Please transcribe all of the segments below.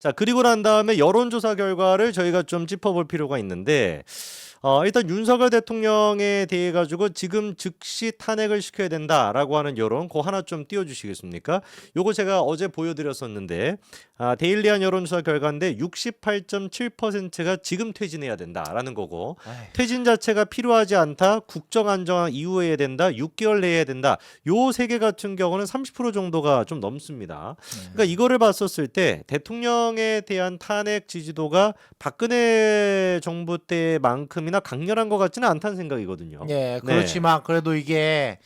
자, 그리고 난 다음에 여론조사 결과를 저희가 좀 짚어볼 필요가 있는데, 일단 윤석열 대통령에 대해 가지고 지금 즉시 탄핵을 시켜야 된다라고 하는 여론, 그거 하나 좀 띄워주시겠습니까? 요거 제가 어제 보여드렸었는데, 데일리한 여론조사 결과인데 68.7%가 지금 퇴진해야 된다라는 거고, 아이, 퇴진 자체가 필요하지 않다, 국정 안정화 이후에 해야 된다, 6개월 내에 해야 된다. 요 세 개 같은 경우는 30% 정도가 좀 넘습니다. 그러니까 이거를 봤었을 때 대통령에 대한 탄핵 지지도가 박근혜 정부 때만큼이나 강렬한 것 같지는 않다는 생각이거든요. 예, 그렇지만 그래도 이게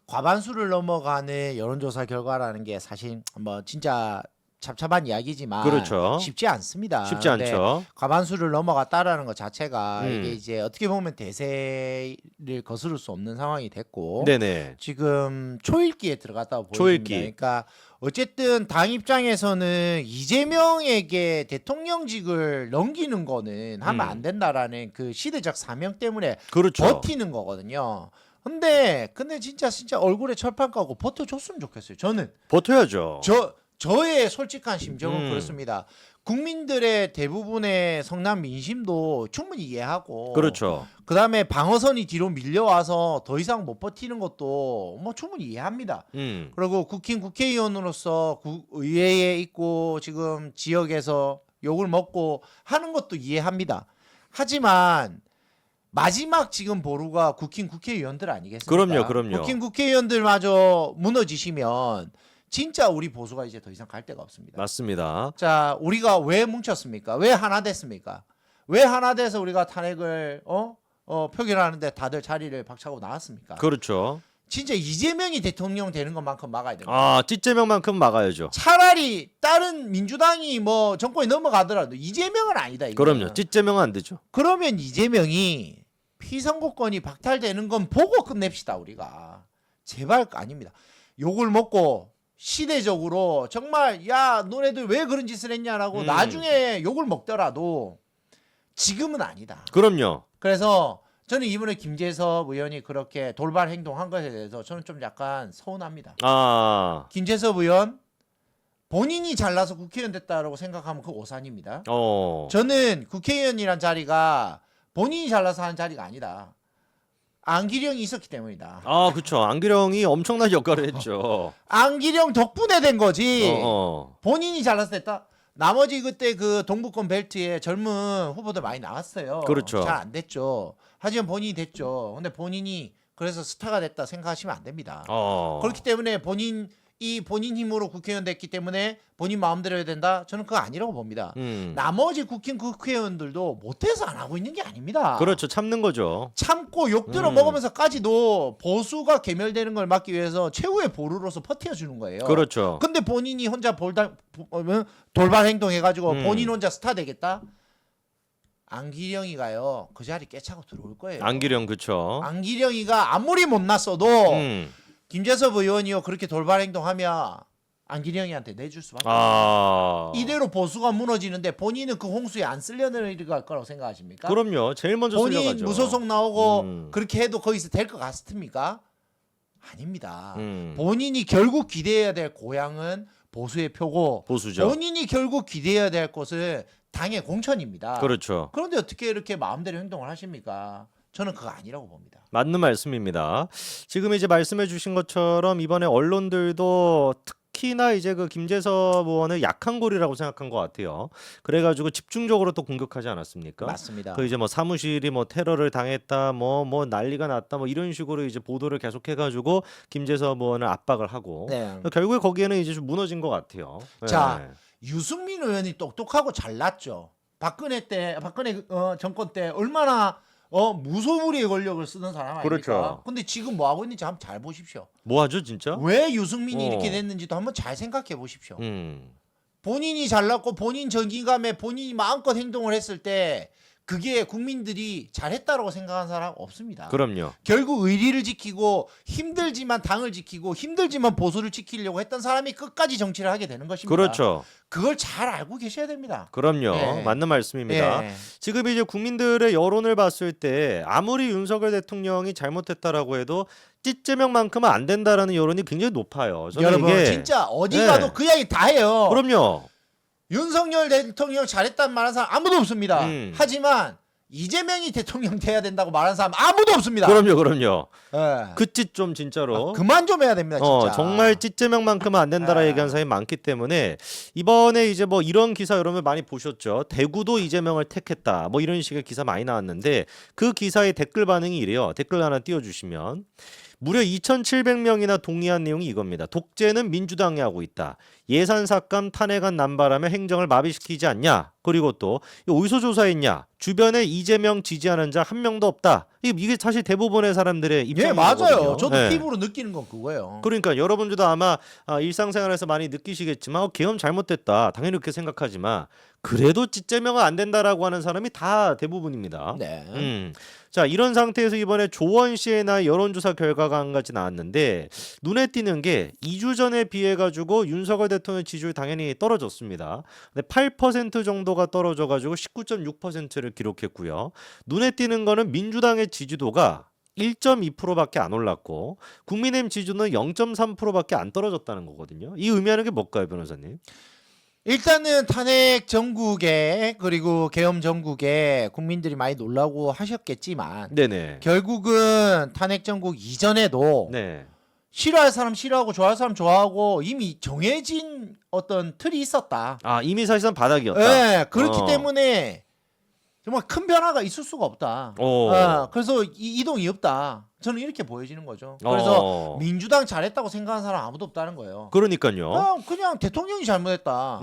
과반수를 넘어가는 여론조사 결과라는 게 사실 뭐 진짜 참참한 이야기지만 그렇죠. 쉽지 않습니다. 쉽지 근데 않죠. 과반수를 넘어갔다라는 것 자체가 음. 이게 이제 어떻게 보면 대세를 거스를 수 없는 상황이 됐고 네네. 지금 초읽기에 들어갔다고 보입니다. 초읽기. 그러니까 어쨌든 당 입장에서는 이재명에게 대통령직을 넘기는 거는 하면 안 된다라는 그 시대적 사명 때문에 그렇죠. 버티는 거거든요. 근데 진짜 얼굴에 철판 까고 버텨줬으면 좋겠어요. 저는 버텨야죠. 저의 솔직한 심정은 음. 그렇습니다. 국민들의 대부분의 성남 민심도 충분히 이해하고 그렇죠. 그다음에 방어선이 뒤로 밀려와서 더 이상 못 버티는 것도 뭐 충분히 이해합니다. 그리고 국회의원으로서 의회에 있고 지금 지역에서 욕을 먹고 하는 것도 이해합니다. 하지만 마지막 지금 보루가 국회의원들 아니겠습니까? 그럼요. 국회의원들마저 무너지시면 진짜 우리 보수가 이제 더 이상 갈 데가 없습니다. 맞습니다. 자, 우리가 왜 뭉쳤습니까? 왜 하나 됐습니까? 왜 하나 돼서 우리가 탄핵을 표결하는데 다들 자리를 박차고 나왔습니까? 그렇죠. 진짜 이재명이 대통령 되는 것만큼 막아야 됩니다. 찌재명만큼 막아야죠. 차라리 다른 민주당이 뭐 정권이 넘어가더라도 이재명은 아니다. 이거는. 그럼요. 찌재명은 안 되죠. 그러면 이재명이 피선거권이 박탈되는 건 보고 끝냅시다 우리가. 제발 아닙니다. 욕을 먹고 시대적으로 정말 야 너네들 왜 그런 짓을 했냐라고 나중에 욕을 먹더라도 지금은 아니다. 그럼요. 그래서 저는 이번에 김재섭 의원이 그렇게 돌발 행동한 것에 대해서 저는 좀 약간 서운합니다. 김재섭 의원 본인이 잘나서 국회의원 됐다라고 생각하면 그 오산입니다. 저는 국회의원이란 자리가 본인이 잘나서 하는 자리가 아니다. 안기령이 있었기 때문이다. 그렇죠. 안기령이 엄청난 역할을 했죠. 안기령 덕분에 된 거지. 본인이 잘나서 됐다. 나머지 그때 그 동부권 벨트에 젊은 후보들 많이 나왔어요. 그렇죠. 잘 안 됐죠. 하지만 본인이 됐죠. 근데 본인이 그래서 스타가 됐다 생각하시면 안 됩니다. 그렇기 때문에 본인 힘으로 국회의원 됐기 때문에 본인 마음대로 해야 된다. 저는 그거 아니라고 봅니다. 나머지 국회의원들도 못해서 안 하고 있는 게 아닙니다. 그렇죠. 참는 거죠. 참고 욕 들어 먹으면서까지도 보수가 괴멸되는 걸 막기 위해서 최후의 보루로서 버텨주는 거예요. 그렇죠. 근데 본인이 혼자 돌발 행동해가지고 본인 혼자 스타 되겠다? 안기령이가요 그 자리 깨차고 들어올 거예요. 안기령 그쵸. 안기령이가 아무리 못났어도 김재섭 의원이요 그렇게 돌발 행동하면 안기령이한테 내줄 수밖에 없어요. 이대로 보수가 무너지는데 본인은 그 홍수에 안 쓸려내려갈 거라고 생각하십니까? 그럼요. 제일 먼저 본인 쓸려가죠. 무소속 나오고 그렇게 해도 거기서 될 것 같습니까? 아닙니다. 본인이 결국 기대해야 될 고향은 보수의 표고 보수죠. 본인이 결국 기대해야 될 곳은 당의 공천입니다. 그렇죠. 그런데 어떻게 이렇게 마음대로 행동을 하십니까? 저는 그거 아니라고 봅니다. 맞는 말씀입니다. 지금 이제 말씀해 주신 것처럼 이번에 언론들도 특히나 이제 그 김재섭 의원을 약한 고리라고 생각한 것 같아요. 그래가지고 집중적으로 또 공격하지 않았습니까? 맞습니다. 그 이제 뭐 사무실이 뭐 테러를 당했다, 뭐 난리가 났다, 뭐 이런 식으로 이제 보도를 계속해가지고 김재섭 의원을 압박을 하고 결국에 거기에는 이제 좀 무너진 것 같아요. 자, 유승민 의원이 똑똑하고 잘났죠. 박근혜 정권 때 얼마나 무소불위의 권력을 쓰던 사람 아닙니까? 그렇죠. 근데 지금 뭐 하고 있는지 한번 잘 보십시오. 뭐 하죠 진짜? 왜 유승민이 이렇게 됐는지도 한번 잘 생각해 보십시오. 본인이 잘났고 본인 정의감에 본인이 마음껏 행동을 했을 때 그게 국민들이 잘했다라고 생각하는 사람 없습니다. 그럼요. 결국 의리를 지키고 힘들지만 당을 지키고 힘들지만 보수를 지키려고 했던 사람이 끝까지 정치를 하게 되는 것입니다. 그렇죠. 그걸 잘 알고 계셔야 됩니다. 그럼요. 네. 맞는 말씀입니다. 네. 지금 이제 국민들의 여론을 봤을 때 아무리 윤석열 대통령이 잘못했다라고 해도 찌재명만큼은 안 된다라는 여론이 굉장히 높아요. 저는 여러분 이게 진짜 어디 가도 그 이야기 다 해요. 그럼요. 윤석열 대통령 잘했다는 말하는 사람 아무도 없습니다. 음. 하지만 이재명이 대통령 돼야 된다고 말하는 사람 아무도 없습니다. 그럼요. 예. 그 짓 좀 진짜로. 그만 좀 해야 됩니다, 진짜. 정말 찌제명만큼은 안 된다라 예. 얘기하는 사람이 많기 때문에 이번에 이제 뭐 이런 기사 여러분 많이 보셨죠. 대구도 이재명을 택했다. 뭐 이런 식의 기사 많이 나왔는데 그 기사의 댓글 반응이 이래요. 댓글 하나 띄워주시면. 무려 2,700명이나 동의한 내용이 이겁니다. 독재는 민주당이 하고 있다. 예산 삭감 탄핵안 남발하며 행정을 마비시키지 않냐. 그리고 또 어디서 조사했냐. 주변에 이재명 지지하는 자 한 명도 없다. 이게 사실 대부분의 사람들의 예, 입장이거든요. 맞아요. 저도 네. 피부로 느끼는 건 그거예요. 그러니까 여러분들도 아마 일상생활에서 많이 느끼시겠지만 계엄 잘못됐다. 당연히 그렇게 생각하지만 그래도 찌제명은 안 된다라고 하는 사람이 다 대부분입니다. 네. 자, 이런 상태에서 이번에 조원 씨의 나 여론조사 결과가 한 가지 나왔는데 눈에 띄는 게 2주 전에 비해 가지고 윤석열 대통령 지지율 당연히 떨어졌습니다. 근데 8% 정도가 떨어져 가지고 19.6%를 기록했고요. 눈에 띄는 거는 민주당의 지지도가 1.2%밖에 안 올랐고 국민의힘 지지도는 0.3%밖에 안 떨어졌다는 거거든요. 이 의미하는 게 뭘까요, 변호사님? 일단은 탄핵 전국에 그리고 계엄 전국에 국민들이 많이 놀라고 하셨겠지만 네네. 결국은 탄핵 전국 이전에도 네. 싫어할 사람 싫어하고 좋아할 사람 좋아하고 이미 정해진 어떤 틀이 있었다. 아, 이미 사실상 바닥이었다. 네, 그렇기 어. 때문에 정말 큰 변화가 있을 수가 없다. 오. 그래서 이동이 없다. 저는 이렇게 보여지는 거죠. 그래서 민주당 잘했다고 생각하는 사람 아무도 없다는 거예요. 그러니까요. 그냥 대통령이 잘못했다.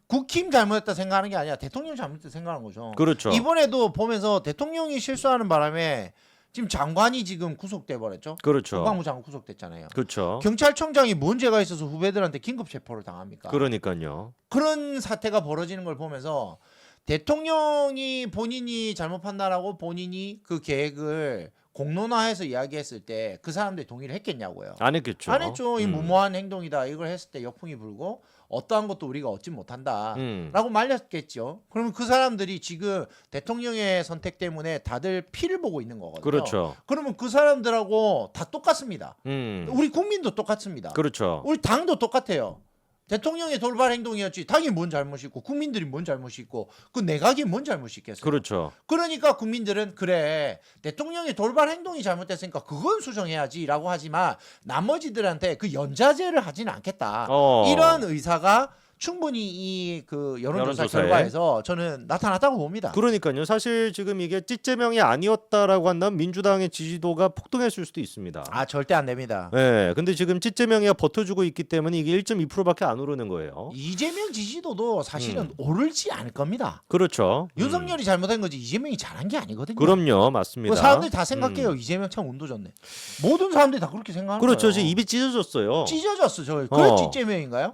국힘 잘못했다 생각하는 게 아니라 대통령이 잘못했다 생각하는 거죠. 그렇죠. 이번에도 보면서 대통령이 실수하는 바람에 지금 장관이 지금 구속돼 버렸죠. 그렇죠. 국방부 장관 구속됐잖아요. 그렇죠. 경찰청장이 문제가 있어서 후배들한테 긴급 체포를 당합니까? 그러니까요. 그런 사태가 벌어지는 걸 보면서 대통령이 본인이 잘못 판단하고 본인이 그 계획을 공론화해서 이야기했을 때 그 사람들이 동의를 했겠냐고요. 안 했겠죠. 안 했죠. 이 무모한 행동이다. 이걸 했을 때 역풍이 불고 어떠한 것도 우리가 얻지 못한다. 라고 말렸겠죠. 그러면 그 사람들이 지금 대통령의 선택 때문에 다들 피를 보고 있는 거거든요. 그렇죠. 그러면 그 사람들하고 다 똑같습니다. 우리 국민도 똑같습니다. 그렇죠. 우리 당도 똑같아요. 대통령의 돌발 행동이었지. 당이 뭔 잘못이 있고 국민들이 뭔 잘못이 있고 그 내각이 뭔 잘못이 있겠어요. 그렇죠. 그러니까 국민들은 그래 대통령의 돌발 행동이 잘못됐으니까 그건 수정해야지라고 하지만 나머지들한테 그 연자제를 하지는 않겠다. 이런 의사가 충분히 이 그 여론조사 여론조사에. 결과에서 저는 나타났다고 봅니다. 그러니까요. 사실 지금 이게 찌제명이 아니었다라고 한다면 민주당의 지지도가 폭등했을 수도 있습니다. 아 절대 안 됩니다. 네, 근데 지금 찌제명이가 버텨주고 있기 때문에 이게 1.2%밖에 안 오르는 거예요. 이재명 지지도도 사실은 오르지 않을 겁니다. 그렇죠. 윤석열이 잘못한 거지 이재명이 잘한 게 아니거든요. 그럼요, 맞습니다. 사람들이 다 생각해요. 이재명 참 운도 좋네. 모든 사람들이 다 그렇게 생각하는 그렇죠. 거예요. 지금 입이 찢어졌어요. 찢어졌어. 저 그래 찢재명인가요?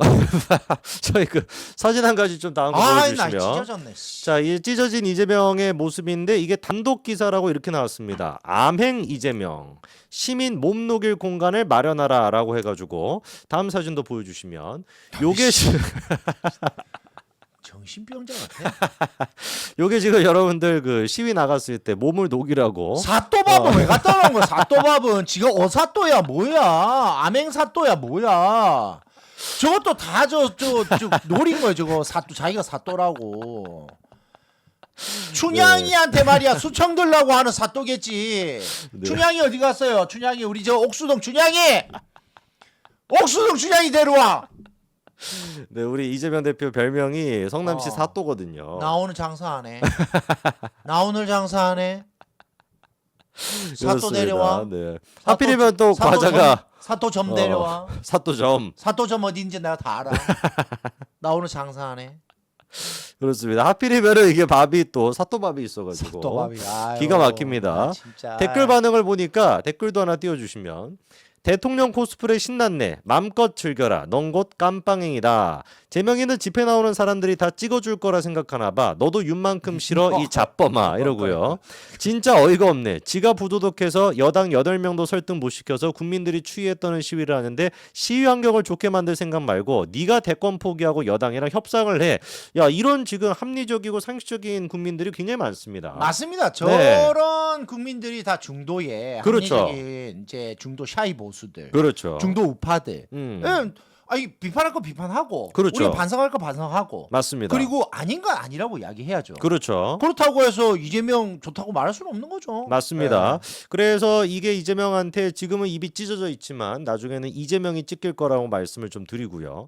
저희 그 사진 한 가지 좀 다음 거 나 보여주시면. 찢어졌네. 씨. 자, 이 찢어진 이재명의 모습인데 이게 단독 기사라고 이렇게 나왔습니다. 암행 이재명 시민 몸 녹일 공간을 마련하라라고 해가지고 다음 사진도 보여주시면 요게 정신병자 같아. 요게 지금 여러분들 그 시위 나갔을 때 몸을 녹이라고 사또밥은 왜 갖다 놓은 거야? 사또밥은 지가 어사또야 뭐야? 암행사또야 뭐야? 저것도 다 저 노린 거예요. 저거 사또 자기가 사또라고. 춘향이한테 말이야 수청 들라고 하는 사또겠지. 네. 춘향이 어디 갔어요? 춘향이 우리 저 옥수동 춘향이. 옥수동 춘향이 데려와. 네, 우리 이재명 대표 별명이 성남시 어. 사또거든요. 나 오늘 장사하네. 나 오늘 장사하네. 사또 그렇습니다. 데려와. 네. 하필이면 또 과자가 사또점 데려와. 사또점. 사또점 어딘지 내가 다 알아. 나 오늘 장사하네. 그렇습니다. 하필이면은 이게 밥이 또 사또밥이 있어가지고 사또밥이 아유, 기가 막힙니다. 진짜. 댓글 반응을 보니까 댓글도 하나 띄워주시면 대통령 코스프레 신났네. 맘껏 즐겨라. 넌 곧 깜빵행이다. 제명이는 집회 나오는 사람들이 다 찍어줄 거라 생각하나 봐. 너도 윤만큼 싫어 이 잡범아 이러고요. 진짜 어이가 없네. 지가 부도덕해서 여당 8명도 설득 못 시켜서 국민들이 추위에 떠는 시위를 하는데 시위 환경을 좋게 만들 생각 말고 네가 대권 포기하고 여당이랑 협상을 해. 야, 이런 지금 합리적이고 상식적인 국민들이 굉장히 많습니다. 맞습니다. 저런 국민들이 다 중도에 그렇죠. 합리적인 이제 중도 샤이 보수들, 그렇죠. 중도 우파들. 아니 비판할 거 비판하고 그렇죠. 우리가 반성할 거 반성하고 맞습니다. 그리고 아닌 건 아니라고 이야기해야죠. 그렇죠. 그렇다고 해서 이재명 좋다고 말할 수는 없는 거죠. 맞습니다. 네. 그래서 이게 이재명한테 지금은 입이 찢어져 있지만 나중에는 이재명이 찍힐 거라고 말씀을 좀 드리고요.